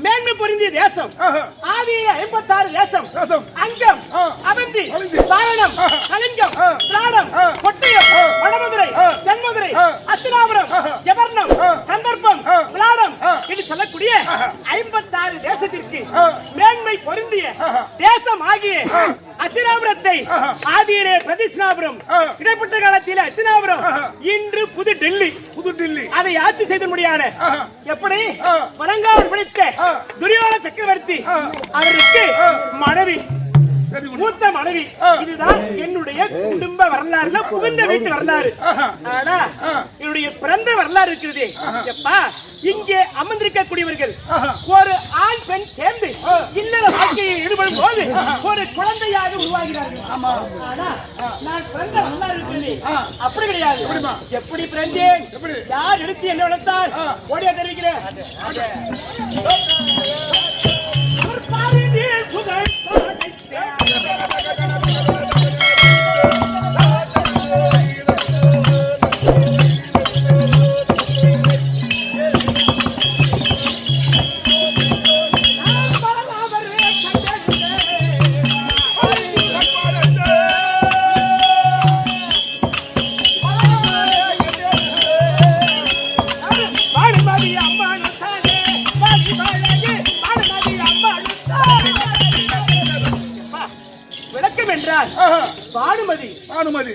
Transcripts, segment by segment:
மேன்மை பொருந்திய தேசம் ஆதிய 56 தேசம் அங்கம் அவந்தி வாரணம் கலிங்கம் திராடம் கொட்டயம் வடமதுரை தென்மதுரை அஸ்தினாபுரம் யவர்ணம் கந்தர்ப்பம் விளாடம் என்று சொல்லக்கூடிய 56 தேசத்திற்கு மேன்மை பொருந்திய தேசம் ஆகிய அஸ்தினாபுரத்தை ஆதியிலே பிரதிஷ்ணாபுரம் இடைப்பட்ட காலத்தில் அஸ்தினாபுரம் இன்று புது டெல்லி அதை ஆட்சி செய்த முடியாது. எப்படி பழங்காவல் பிடித்த துரியோதன சக்கரவர்த்தி அவருக்கு மனைவி மூத்த மனைவி. இதுதான் என்னுடைய குடும்ப வரலாறுல புகுந்த வீட்டு வரலாறு. ஆனா என்னுடைய பிறந்த வரலாறு இருக்கிறது. எப்பா இங்கே அமர்ந்திருக்கக்கூடியவர்கள் ஒரு ஆண் பெண் சேர்ந்து இல்லற வாழ்க்கையை ஈடுபடும் போது ஒரு குழந்தையாக உருவாகிறார்கள். ஆனா நான் பிறந்த வரலாறு இருக்கிறது அப்படி கிடையாது. எப்படி பிறந்தேன், யார் எடுத்து என்ன வளர்த்தார் ஓடியா தெரிவிக்கிறேன்.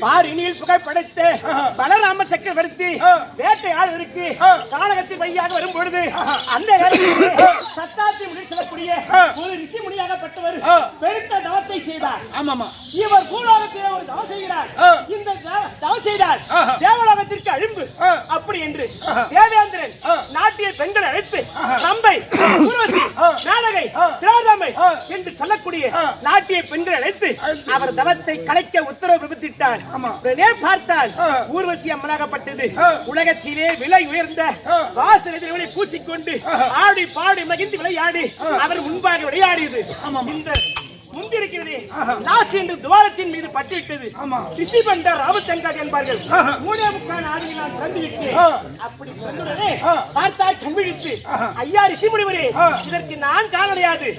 பாரினியில் புகைப்படைத்த பலராம சக்கரவர்த்தி வேட்டையாடுவதற்கு கானகத்தின் வழியாக வரும் பொழுது அந்த சத்தாத்தி முடி செல்லக்கூடிய ஒரு ரிஷி முனியாகப்பட்டவர் பெருத்த தவத்தை செய்தார். இவர் பூலோகத்திலே ஒரு தவம் செய்கிறார். இந்த தவம் செய்தார் தேவலோகத்திற்கு அழிம்பு அப்படி என்று தேவேந்திரன் நாட்டிய பெண்களை அழைத்து ரம்பை, ஊர்வசி, நாடகை, திரௌபதி என்று சொல்லக்கூடிய நாட்டிய பெண்களை அழைத்து அவர் தவத்தை கலைக்க உத்தரவு பிறப்பித்தார். பார்த்தால் ஊர்வசி அம்மனாகப்பட்டது உலகத்திலே விலை உயர்ந்த வாசனை பூசிக்கொண்டு ஆடி பாடி மகிழ்ந்து விளையாடி அவர் முன்பாக விளையாடியது. இந்த முந்திருக்கிறது லாஸ் என்று துவாரத்தின் மீது பட்டிவிட்டது. ரிஷி பண்ட ராமசங்கர் என்பார்கள். 3.25 ஆடியில் நான் பிறந்துவிட்டேன். அப்படி பிறந்துடனே பார்த்தால் கண்விழித்து ஐயா ரிஷி முனிவரே, இதற்கு நான் காரணடையாது,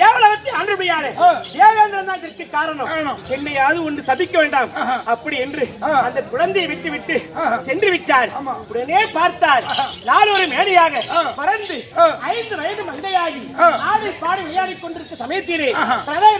தேவலோகத்தை ஆண்டு முடியாது, தேவேந்திரன் தான் இதற்கு காரணம், என்னையாவது ஒன்று சபிக்க வேண்டாம் அப்படி என்று அந்த குழந்தையை விட்டு சென்று விட்டார். உடனே பார்த்தார் நாளொரு மேடையாக பறந்து 5 வயது மந்தையாகி ஆடி பாடி விளையாடிக் கொண்டிருக்க சமயத்திலே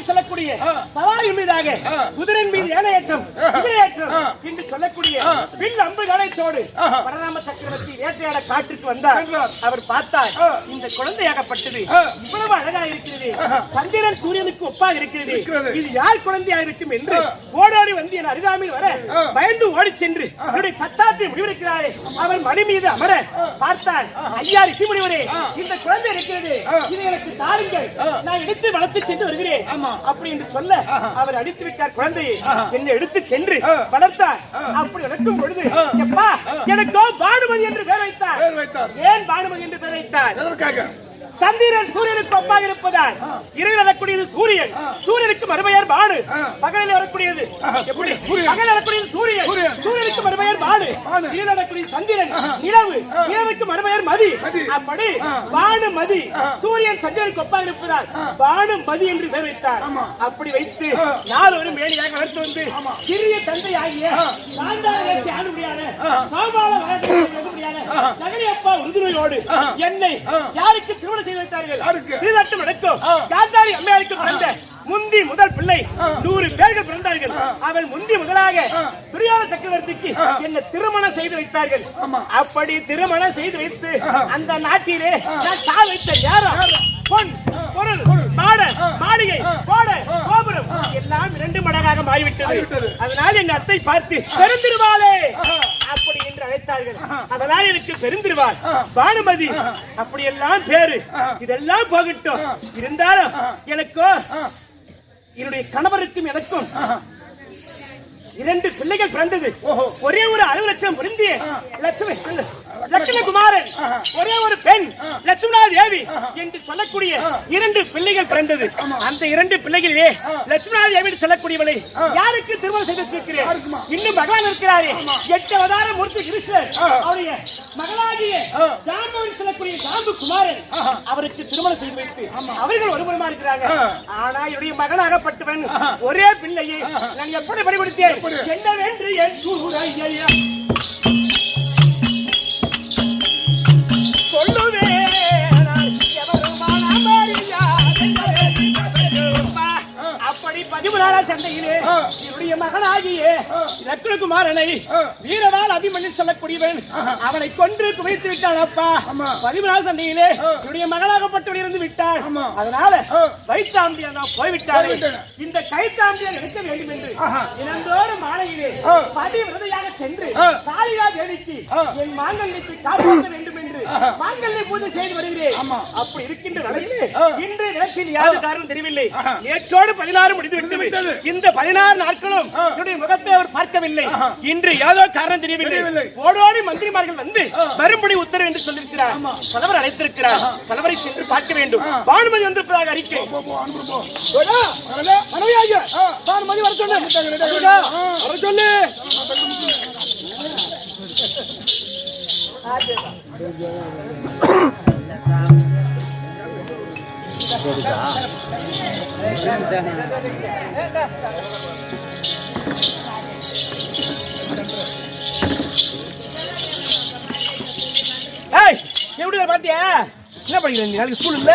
சொல்லக்கூடிய சவாரி மீதாக குதிரையின் மீது ஏனையேற்றம் குதிரையேற்றம் என்று சொல்லக்கூடிய வில் அம்பு கலைத்தோடு பரராம சக்கரவர்த்தி வேட்டையாட காட்டுக்கு வந்தார். அவர் பார்த்தார் இந்த குழந்தையாகப்பட்டது இவ்வளவு அழகாக இருக்கிறது, சந்திரன் சூரியனுக்கு ஒப்பாக இருக்கிறது, இது யார் குழந்தையாக இருக்கும் என்று ஓடோடி வந்து என் அருகாமையில் வர பயந்து ஓடி சென்று என்னுடைய தத்தாத்தை முடிவெடுக்கிறாரே அவர் மணி மீது அமர பார்த்தார். ஐயா ரிஷி முனிவரே, இந்த குழந்தை இருக்கிறது, இதை எனக்கு தாருங்கள், நான் எடுத்து வளர்த்து சென்று வருகிறேன் அப்படி என்று சொல்ல அவர் அடித்து விட்டார் குழந்தையை. என்னை எடுத்து சென்று வளர்த்தார். அப்படி வளர்க்கும் பொழுது எப்பா எனக்கோ பானுமதி என்று பெயர் வைத்தார். ஏன் பானுமதி என்று பெயர் வைத்தார்? சந்திரன் சூரியனுக்கு ஒப்பாக இருப்பதால் இரவில் வரக்கூடியது சூரியன், சூரியனுக்கு மறுபெயர் பானு. பகலில் வரக்கூடியது எப்படி? பகலில் வரக்கூடியது சூரியன், சூரியனுக்கு மறுபெயர் பானு. இரவில் வரக்கூடியது சந்திரன், நிலவு, நிலவுக்கு மறுபெயர் மதி. அப்படி பானுமதி சூரியன் சந்திரனுக்கு ஒப்பாக இருப்பதால் பானுமதி என்று பெயர் வைத்தார். அப்படி வைத்து நாலு ஒரு மேலியாக வளர்த்து வந்து சிறிய தந்தை ஆகிய காந்தாரத்தை ஆளுமையான சோமால வளர்ச்சியான நகரியப்பா உறுதுணையோடு என்னை யாருக்கு திருமணம் செய்து வைத்தார்கள்? திருநாட்டம் நடக்கும் காந்தாரி அம்மையாருக்கு பிறந்த முந்தி முதல் பிள்ளை 100 பேர்கள் பிறந்தார்கள். அவள் முந்தி முதலாக துரியோதன சக்கரவர்த்திக்கு என்ன திருமணம் செய்து வைத்தார்கள். அப்படி திருமணம் செய்து வைத்து அந்த நாட்டிலே நான் சால் வைத்த நேரம் பொன் பொருள் மாட மாளிகை கோட கோபுரம் எல்லாம் 2 மடங்காக மாறிவிட்டது. அதனால் என் அத்தை பார்த்து பெருந்திருவாளே அப்படி என்று அழைத்தார்கள். அதனால் எனக்கு பெருந்திருவாள் பானுமதி அப்படி எல்லாம் பேரு. இதெல்லாம் போகட்டும், இருந்தாலும் எனக்கோ என்னுடைய கணவருக்கும் எனக்கும் 2 பிள்ளைகள் பிறந்தது. ஒரே ஒரு 60 லட்சம் பொருந்திய லட்சுமி லட்சுமணகுமாரன் ஒரே ஒரு பெண் லட்சுமணா தேவி என்று சொல்லக்கூடிய 2 பிள்ளைகள் பிறந்தது. அந்த 2 பிள்ளைகளிலே லட்சுமணா தேவி என்று சொல்லக்கூடியவளை யாருக்கு திருமணம் செய்து வைத்திருக்கிறேன்? இன்னும் பகவான் இருக்கிறாரே 8 அவதார மூர்த்தி கிருஷ்ணர் அவருடைய மகளாகிய ஜாம்பவன் சொல்லக்கூடிய ஜாம்பு குமாரன் அவருக்கு திருமணம் செய்து வைத்து அவர்கள் ஒருபுறமா இருக்கிறாங்க. ஆனா என்னுடைய மகனாகப்பட்டவன் ஒரே பிள்ளையை நான் எப்படி பறிகொடுத்தேன் என்னவென்று என் கூரையா சொல்லுவேன். அப்படி 13ஆம் சண்டையிலே என்னுடைய மகனாகிய லட்சுமணகுமாரனை வீரவாள் அபிமன்யு சொல்லக்கூடியவன் அவனை கொன்று குவித்து விட்டான். அப்பா 13ஆம் சண்டையிலே என்னுடைய மகனாகப்பட்டவன் இருந்து விட்டான். அதனால வைத்தாம்பியன் போய்விட்டார். இந்த கைத்தாம்பியன் எடுக்க வேண்டும் என்று தினந்தோறும் மாலையிலே பதிவிரதையாக சென்று காளிகா தேவிக்கு என் மாங்கல்யத்தை காப்பாற்ற வேண்டும் என்று மாங்கல்ய பூஜை செய்து வருகிறேன். அப்படி இருக்கின்ற நிலையிலே இன்றைய நிலத்தில் யாரு காரணம் தெரியவில்லை. நேற்றோடு 16 முடிந்து விட்டது. இந்த 16 நாட்களும் என்னுடைய முகத்தை அவர் பார்க்கவில்லை. இன்று ஏதோ காரணம் தெரியவில்லை. ஓடோடி மந்திரிமார்கள் வந்து வரும்படி உத்தரவு என்று சொல்லியிருக்கிறார். தலைவர் அழைத்திருக்கிறார். தலைவரை சென்று பார்க்க வேண்டும். பானுமதி வந்திருப்பதாக அறிக்கை. பானுமதி வர சொல்லு. எப்படி பாத்தியா? என்ன படிக்கிற நீ? நாளைக்கு ஸ்கூல் இல்ல?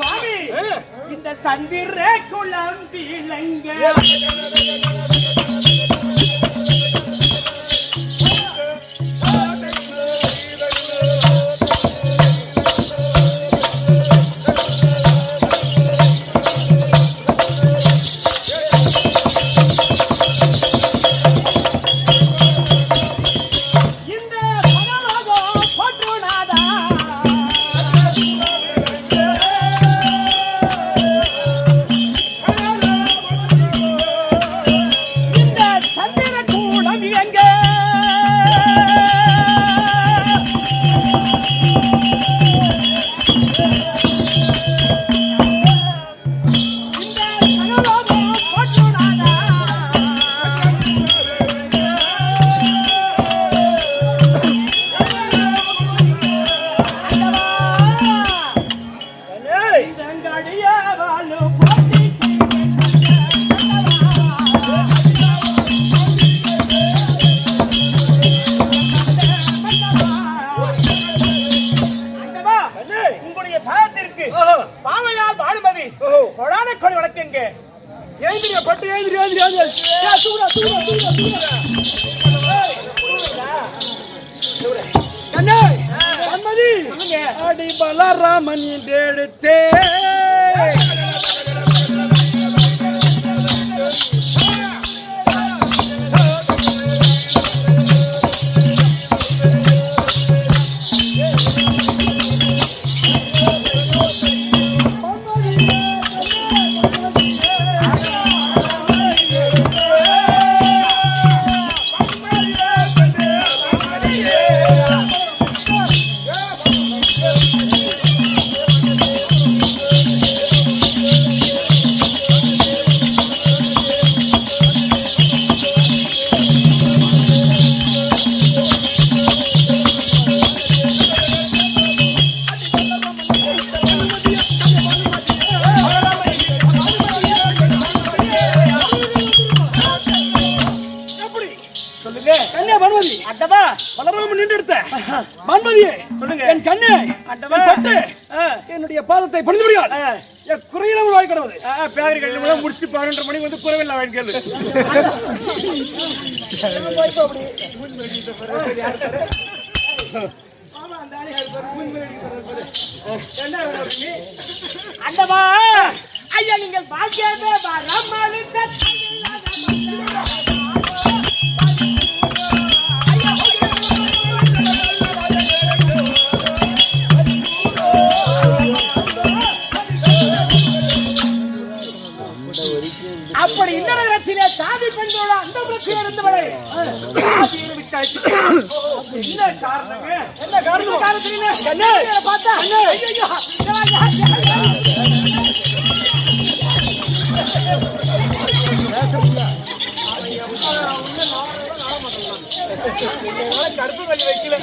சுவாமி, இந்த சந்திர குளம் விளங்க பலராமன் எடுத்தே பலராமன் நின்று எடுத்த மன்மதியே சொல்லுங்க. என் கண்ணே பட்டு என்னுடைய பாதத்தை பணிந்து முடியாது என் குறையில வாய் கிடவது பேரி கல்வி முடிச்சுட்டு 11:30 மணிக்கு வந்து குறவில்லை வாங்கி கேளு. அண்டவா ஐயா நீங்கள் பாக்கியமே அப்படி இந்த நகரத்திலே சாதி பெண்களோட அந்த பிரச்சனை இருந்தவளை என்ன காரணங்க? என்ன காரணம்? பார்த்தா கருப்பு கல்வி வைக்கல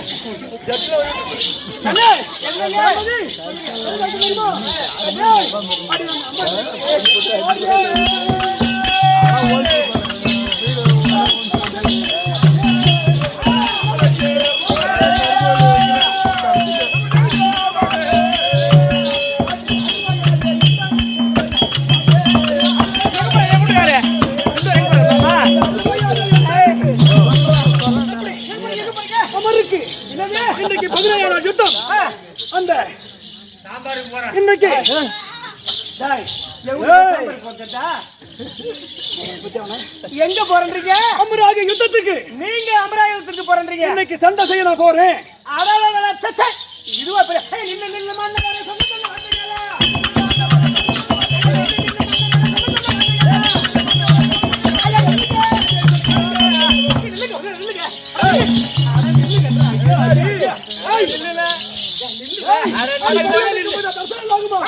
இன்னைக்கு 17ஆம் யுத்தம் அந்த இன்னைக்கு எங்க போறீங்க? அமராக யுத்தத்துக்கு. நீங்க அமராக யுத்தத்துக்கு போறீங்க? இன்னைக்கு சண்டை செய்ய நான் போறேன். இதுவா நின்னு மண்ணு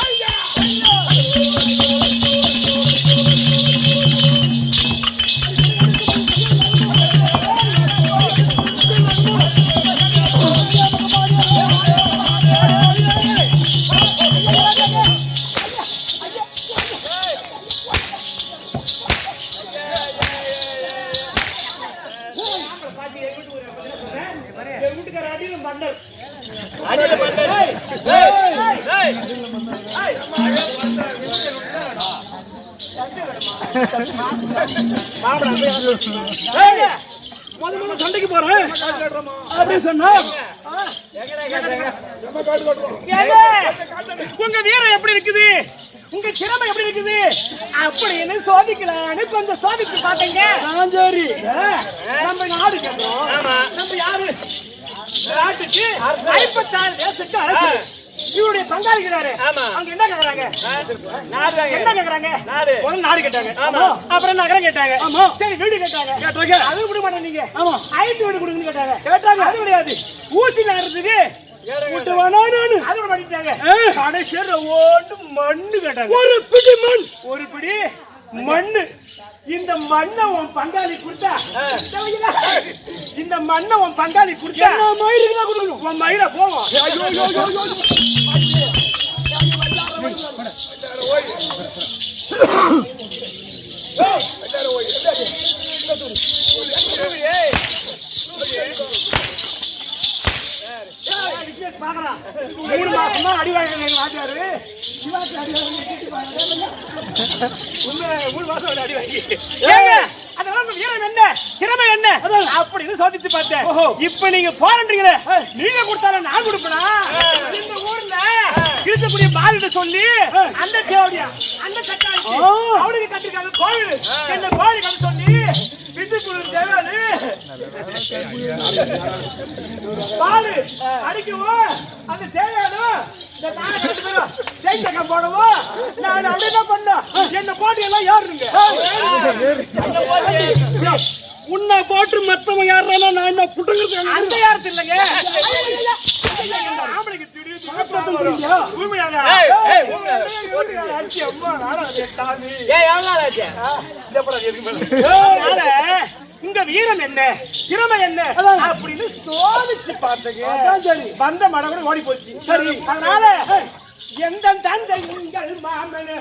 சொன்னீங்க. சண்டைக்கு போறேன் அப்படின்னு சொன்னா உங்க வீரம் எப்படி இருக்குது? உங்க திறமை எப்படி இருக்குது அப்படின்னு சோதிக்கலான்னு கொஞ்சம் சோதிச்சு பாத்தீங்க. சரி, நம்ம நாடு கேட்டோம். நம்ம யாரு? நாட்டுக்கு 54 தேசத்துக்கு அரசு. இவருடைய பங்காளிக்கிறாரு. அவங்க என்ன கேக்குறாங்க? என்ன கேக்குறாங்க? நாடு கேட்டாங்க, அப்புறம் நகரம் கேட்டாங்க, சரி வீடு கேட்டாங்க. அது விட மாட்டேன். நீங்க 5 வீடு கொடுக்குன்னு கேட்டாங்க. அது கிடையாது. ஊசி நகரத்துக்கு அது பண்ணிட்டாங்க. கடைசியா மண்ணு கேட்டாங்க. ஒரு பிடி மண்ணு. இந்த மண்ணை உன் பங்காளி கொடுத்தா, இந்த மண்ணை உன் பங்காளி கொடுத்தா உன் மயிர போவோம். பாக்கலாம் 3 மாசமா அடி வாங்க வாட்டாரு. 3 மாசம் அடி வாங்கி அதெல்லாம் வீரம் என்ன திறமை என்ன அப்படின்னு சோதிச்சு பார்த்தேன். இப்ப நீங்க போறீங்களே, நீங்க கொடுத்தாலும் நான் கொடுப்பேனா? இந்த ஊர்ல இருக்கக்கூடிய பாலிட்ட சொல்லி அந்த தேவடியா அந்த கட்டாளி அவனுக்கு கட்டிருக்காங்க கோவில். என்ன கோவில் கட்ட சொல்லி விஜயபுரம் தேவாலு பாலு அடிக்கவும் அந்த தேவையாலும் இந்த நாலு பேரும் ஜெயிச்சக்க போடவும் நான் அப்படிதான் பண்ணேன். என்ன போட்டு எல்லாம் யாருங்க உன்னை போட்டு மத்தவன் யாருன்னா நான் என்ன புட்டுங்க அந்த யாருக்கு இல்லைங்க. உங்க வீரம் என்ன திறமை என்ன அப்படின்னு சோதிச்சு பார்த்தீங்க. வந்த மடம் ஓடி போச்சு. சரி, அதனால எந்த தந்தை உங்கள் மாமன்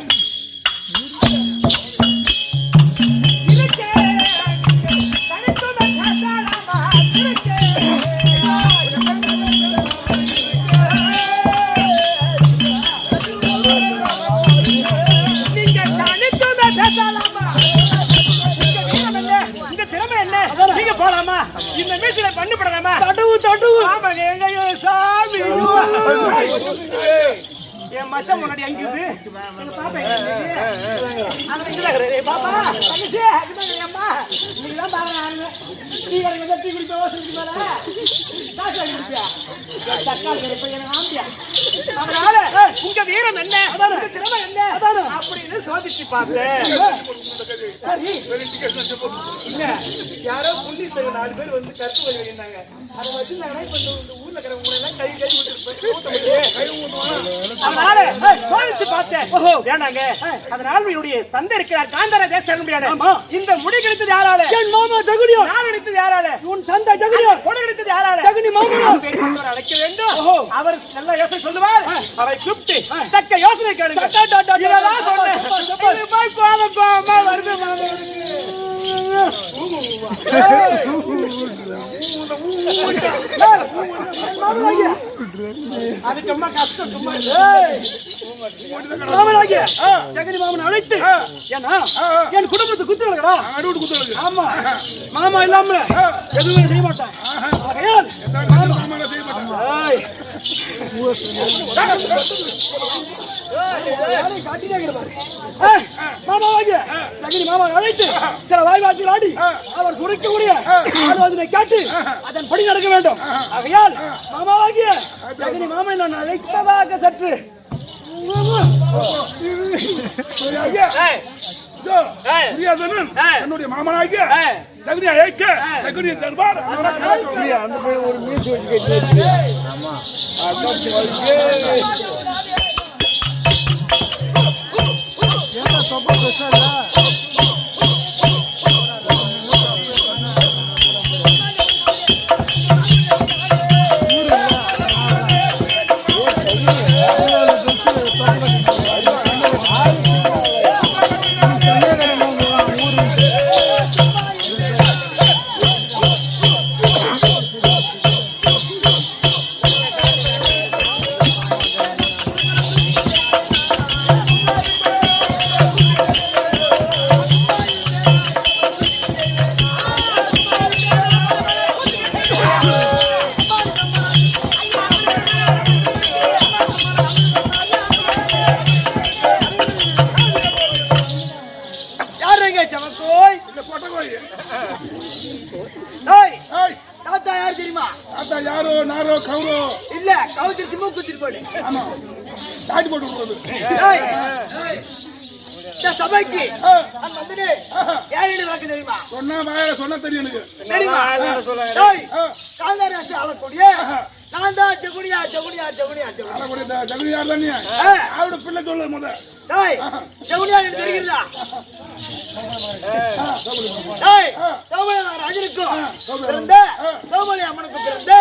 இருக்கே ஆமாங்க எங்க சாமி என் மச்சான் முன்னாடி அங்க இருக்குது எங்க பாப்பா அங்க இருக்குது பாப்பா தங்கச்சி அம்மா நீங்க தான் பாருங்க டீ கடைக்கு டீ குடிப்பா ஓசிக்கு மேல காசு வாங்கிட்டியா தக்காளி கடைக்கு எனக்கு ஆம்பியா அதனால உங்க வீரம் என்ன உங்க திறமை என்ன அப்படின்னு சோதிச்சு பார்த்தேன் சரி இல்ல யாரோ புள்ளி செய்ய 4 பேர் வந்து கருத்து வழி வைந்தாங்க அதை வச்சு நான் இப்ப இந்த ஊர்ல இருக்கிறவங்க எல்லாம் கை அதனால சோதிச்சு பார்த்தேன் வேணாங்க அதனால என்னுடைய தந்தை இருக்கிறார் காந்தார தேசம் இந்த முடி கிடைத்தது யாரால என் மாமா ஜகுனியோ நான் கிடைத்தது யாரால உன் தந்தை ஜகுனியோ கொடை கிடைத்தது யாரால ஜகுனி மாமா அழைக்க வேண்டும் அவர் நல்ல யோசனை சொல்லுவார் அவரை கூப்பிட்டு தக்க யோசனை கேளுங்க இதெல்லாம் சொன்னேன் போய் கோமா வருது அதுக்கு அம்மா கஷ்டம் சும்மா ஜெகனி மாமன் அழைத்து என் குடும்பத்தை குத்துறா ஆமா மாமா இல்லாம எதுவுமே செய்ய மாட்டான் மாமா அழைத்து சில வாய்வாட்டில் ஆடி அவர் குறைக்கக்கூடிய ஆலோசனை கேட்டு அதன் படி நடக்க வேண்டும் ஆகையால் மாமாவாகிய ஜெகனி மாமா நான் அழைத்ததாக சற்று என்னுடைய மாமனாகிய ஜெகனியை அழைக்க ஜெகனியை தருவார் அந்த போய் ஒரு மீச்சு வச்சு சபைக்கு தெரியுமா சொன்ன தெரியும் தெரியுமா நான் தான் ஜகுனியா ஜகுனியா ஜகுனியா ஜகுனியா தானே அவரோட பிள்ளை சொல்ல முத ஜகுனியா தெரியுங்களா ராஜனுக்கும் பிறந்த சோமலி அம்மனுக்கும் பிறந்த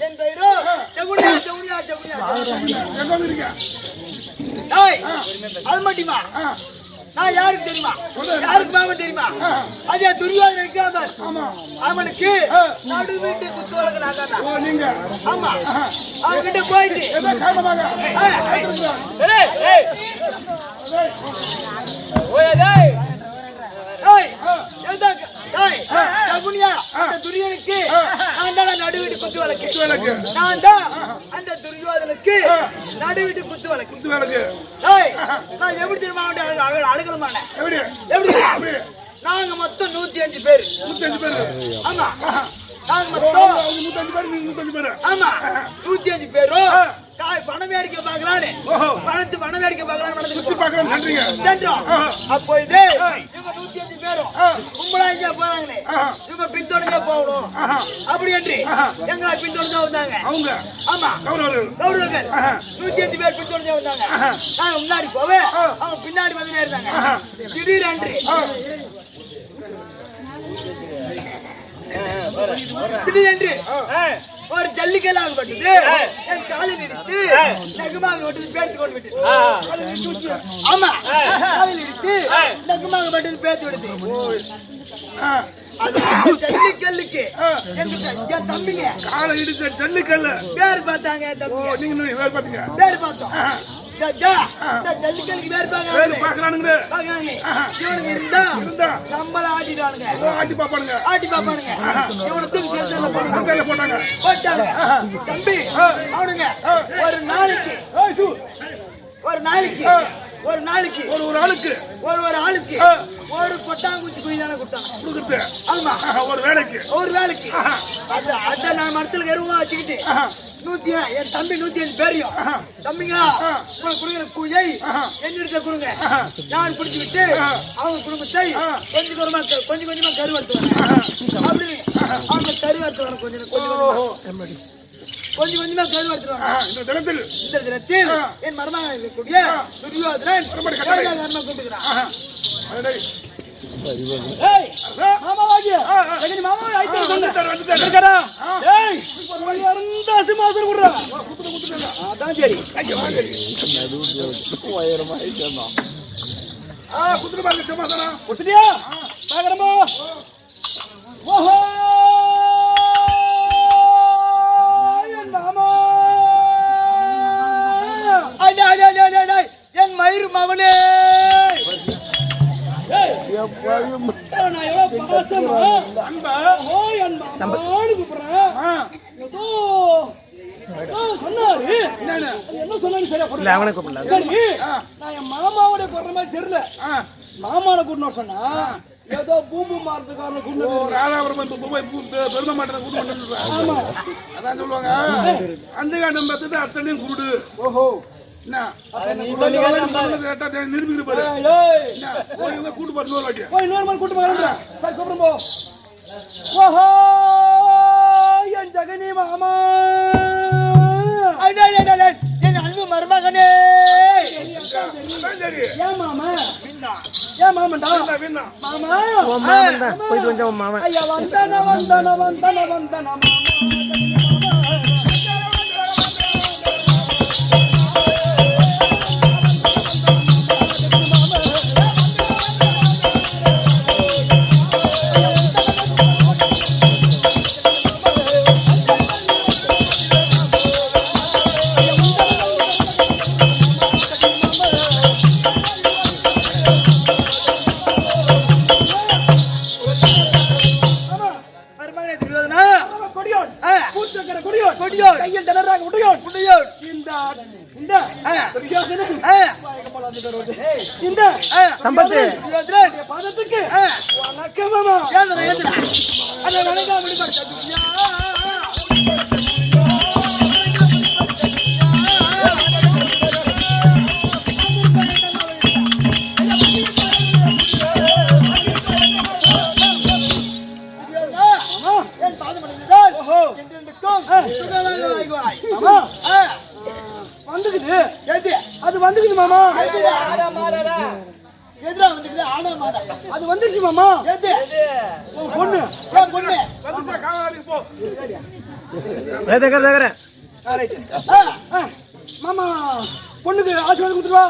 என் பெயரோ ஜகுனியா ஜகுனியா ஜகுனியா அது மட்டுமா நான் யாருக்கு தெரியுமா யாருக்கு மாமன் தெரியுமா அதே துரியோதனை அவனுக்கு நடு வீட்டு குத்து வழக்கு நான் தான் நீங்க ஆமா அவன்கிட்ட போயிட்டு துரியோனுக்கு நான் தான் நடு வீட்டு குத்து வழக்கு நான் தான் அந்த துரியோதனுக்கு நடு வீட்டு குத்து வழக்கு நான் எப்படி தெரியுமா அழுகலமான எப்படி நாங்க மொத்தம் 105 பேர் ஆமா நாங்க மொத்தம் 105 பேர் ஆமா 105 பேரும் பணம் வேடிக்கை பார்க்கலான்னு பணம் வேடிக்கை பார்க்கலாம் அப்போ இது இவங்க 105 பேரும் கும்பலாஞ்சா போறாங்களே இவங்க பின்தொடர்ந்தே போகணும் அப்படி என்று எங்களை பின்தொடர்ந்தா வந்தாங்க அவங்க ஆமா கௌரவர்கள் 105 பேர் பின்தொடர்ந்தே வந்தாங்க நாங்க முன்னாடி போவே அவங்க பின்னாடி வந்துட்டே இருந்தாங்க திடீரென்று ஒரு ஜல்லிக்கல் ஆகப்பட்டது என் காலில் இடித்து நெகமாகப்பட்டது பேர்த்து கொண்டு விட்டு ஆமா காலில் இடித்து நெகமாகப்பட்டது பேர்த்து விடுது ஜல்லிக்கல்லுக்கு என் தம்பிங்க காலை இடிச்ச ஜல்லிக்கல்ல பேர் பார்த்தாங்க என் தம்பிங்க நீங்க பேர் பார்த்தீங்க பேர் பார்த்தோம் ஜல்லிக்கலுக்கு வேறு வேறு பாக்குறானுங்க இவனுக்கு இருந்தா நம்மள ஆட்டிட்டானுங்க ஆட்டி பாப்பானுங்க இவனுக்கு போட்டாங்க தம்பி அவனுங்க ஒரு நாளைக்கு ஒரு ஆளுக்கு ஒரு கொட்டாங்குச்சி குழி தானே கொடுத்தாங்க. ஆமா ஒரு வேலைக்கு அத நான் மனசுல கருவமா வச்சுக்கிட்டு என் தம்பி 105 பேரையும் தம்பிங்களா உங்களுக்கு கொடுக்குற கூலியை என்னிடத்த கொடுங்க. நான் பிடிச்சு விட்டு அவங்க குடும்பத்தை கொஞ்சம் கொஞ்சமா கருவறுத்து வரேன் அப்படின்னு அவங்க கருவறுத்து வரேன் கொஞ்சம் கொஞ்சமா கருவறுத்துருவாங்க. இந்த தினத்தில் என் மருமகன் இருக்கக்கூடிய துரியோதனன் கூப்பிட்டுக்கிறான். என் மயிறு மவனே மாமாவோட குற மாதிரி தெரியல. மாமான கூட்டணும் சொன்னா ஏதோ பூம்பு மாறதுக்கான பெருமை மாட்டேன் அதான் சொல்லுவாங்க அந்த காட்டம் பார்த்துட்டு அத்தனையும் கூடு. ஓஹோ நிரூபிக்கிற பாரு கூட்டு பாரு கூட்டு போ. ஓஹோ என் ஜெகனி மாமா என் அன்பு மருமகனே. ஏன் மாமா ஏன் மாமன்டா மாமா போயிட்டு வந்தோம் மாமா. ஐயா வந்தன மாமா சம்பத்து பதத்துக்கு வணக்கமாமா வந்துக்குது அது வந்துக்குது மாமா. எதிரா வந்துக்குது ஆனா மாதா அது வந்துருச்சு மாமா. பொண்ணு மாமா பொண்ணுக்கு ஆசீர்வாதம் கொடுத்துருவா.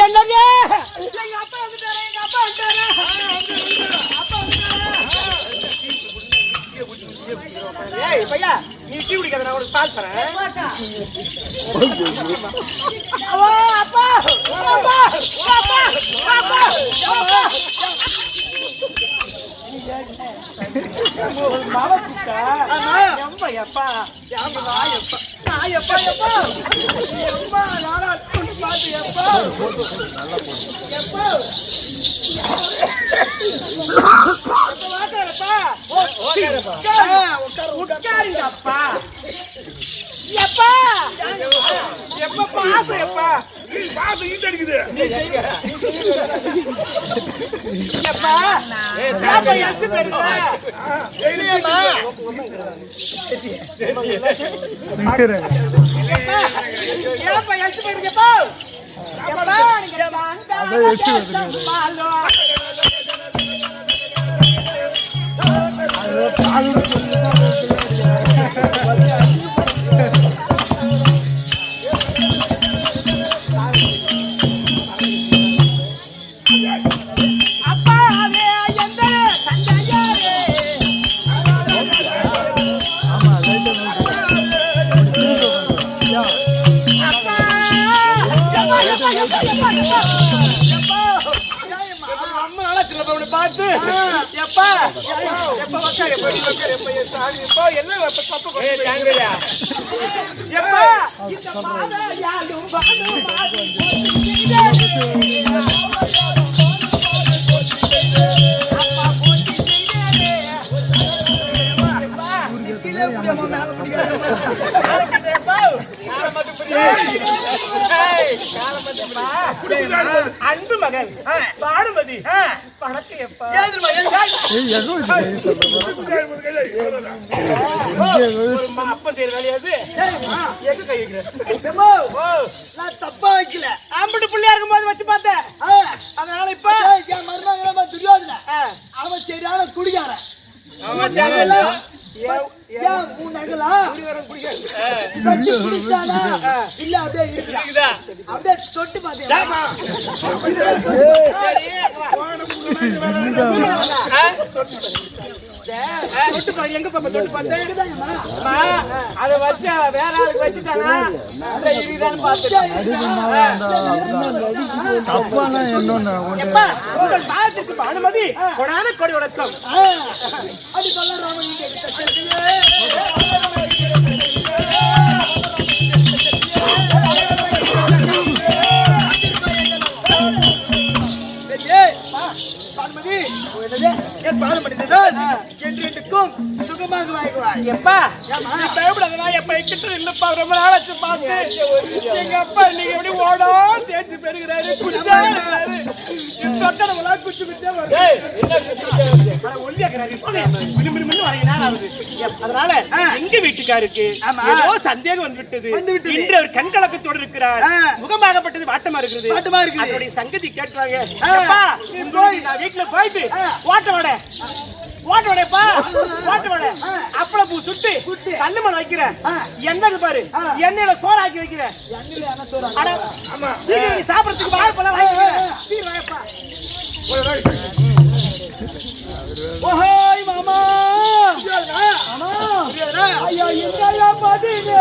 என்னங்க எங்க அப்பா வந்துட்டாரு எங்க அப்பா ஏய் பையா நீ டீ குடிக்காத நான் உனக்கு பால் தரேன். அப்பா அப்பா அப்பா அப்பா அப்பா மாமா குட்டா எம்மா எப்பா யாமா எப்பா நான் எப்பா எப்பா எம்மா நானா துணி பாத்து எப்பா எப்பா உட்காருங்கப்பா எப்பா எப்ப பாசம் எப்பா பாசம் ஈட்டு அடிக்குது எப்பா சாப்பா எச்சு பெருசா இல்லையம்மா ஏப்பா எச்சு பெருங்கப்பா எப்பா நீங்க அத எச்சு மாலோ ரொம்ப நாளா சின்ன பொண்ணு பார்த்து எப்பா எப்ப உட்காரு எப்ப என்ன தப்பு எப்பா இந்த மாதா யாரும் அன்பு மகள் பானுமதி பணக்கு எப்பா அப்ப செய்யற வேலையாது எங்க கை நான் தப்பா வைக்கல ஆம்பட்டு புள்ளியா இருக்கும் போது வச்சு பார்த்தேன் அதனால இப்ப என் மருமகன் துரியோதன அவன் சரியான குடிகாரன் இல்ல அப்படியே இருக்குதா அப்படியே தொட்டு பாத்தீங்க எங்க பாப்பா தொட்டு பார்த்தேன் அதை வச்ச வேற ஆளுக்கு வச்சுட்டாங்க உங்கள் பாதத்திற்கு அனுமதி கொடான கொடி வணக்கம் அது சொல்ல ராமன் சுகமாக வாய்க்குவாய் எப்பா பயப்படாதா எப்ப எக்கிட்ட இல்லப்பா ரொம்ப நாளாச்சு பார்த்து எங்க அப்பா நீங்க எப்படி ஓடோ தேய்ச்சி பெறுகிறாரு குச்சாரு தொட்டனவெல்லாம் குச்சி குச்சா அதனால எங்க வீட்டுக்காருக்கு ஏதோ சந்தேகம் வந்து விட்டது இன்று அவர் கண்கலக்கத்தோடு இருக்கிறார் முகமாகப்பட்டது வாட்டமா இருக்குது அதனுடைய சங்கதி கேட்கிறாங்க நான் வீட்டுல போயிட்டு ஓட்ட வடைப்பா ஓட்ட வடை அப்பள பூ சுட்டு கல்லு மண் வைக்கிறேன் என்னது பாரு எண்ணெயில சோறாக்கி வைக்கிறேன் சீக்கிரம் நீ சாப்பிடறதுக்கு வாழைப்பழம் வாங்கிப்பா ஓஹோய் மாமா ஐயோ எங்கயா பாத்தீங்க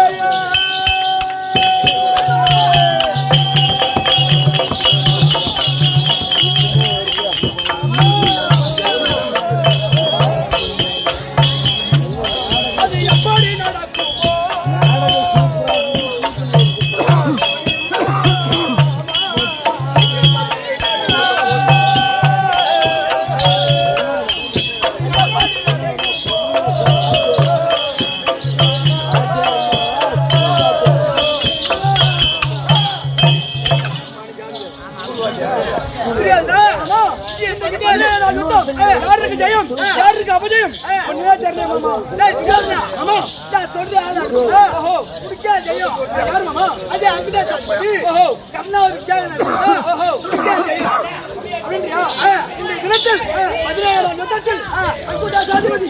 யாருக்கு ஜெயம் யாருக்கு அபஜயம் ஒண்ணுமே தெரியல மாமா மாமா நான் சொல்றேன் ஓஹோ குடிக்க ஜெயம் யார் மாமா அது அங்கதான் சொல்லுது ஓஹோ கண்ணா விஷயம் ஓஹோ குடிக்க ஜெயம் அப்படியா இந்த தினத்தில் 17 நொட்டத்தில் அங்குடா சாதிபதி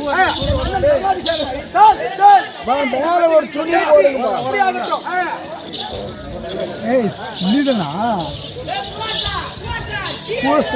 சார் சார் மேல ஒரு துணி போடுங்க ஏய் நீடனா போஸ்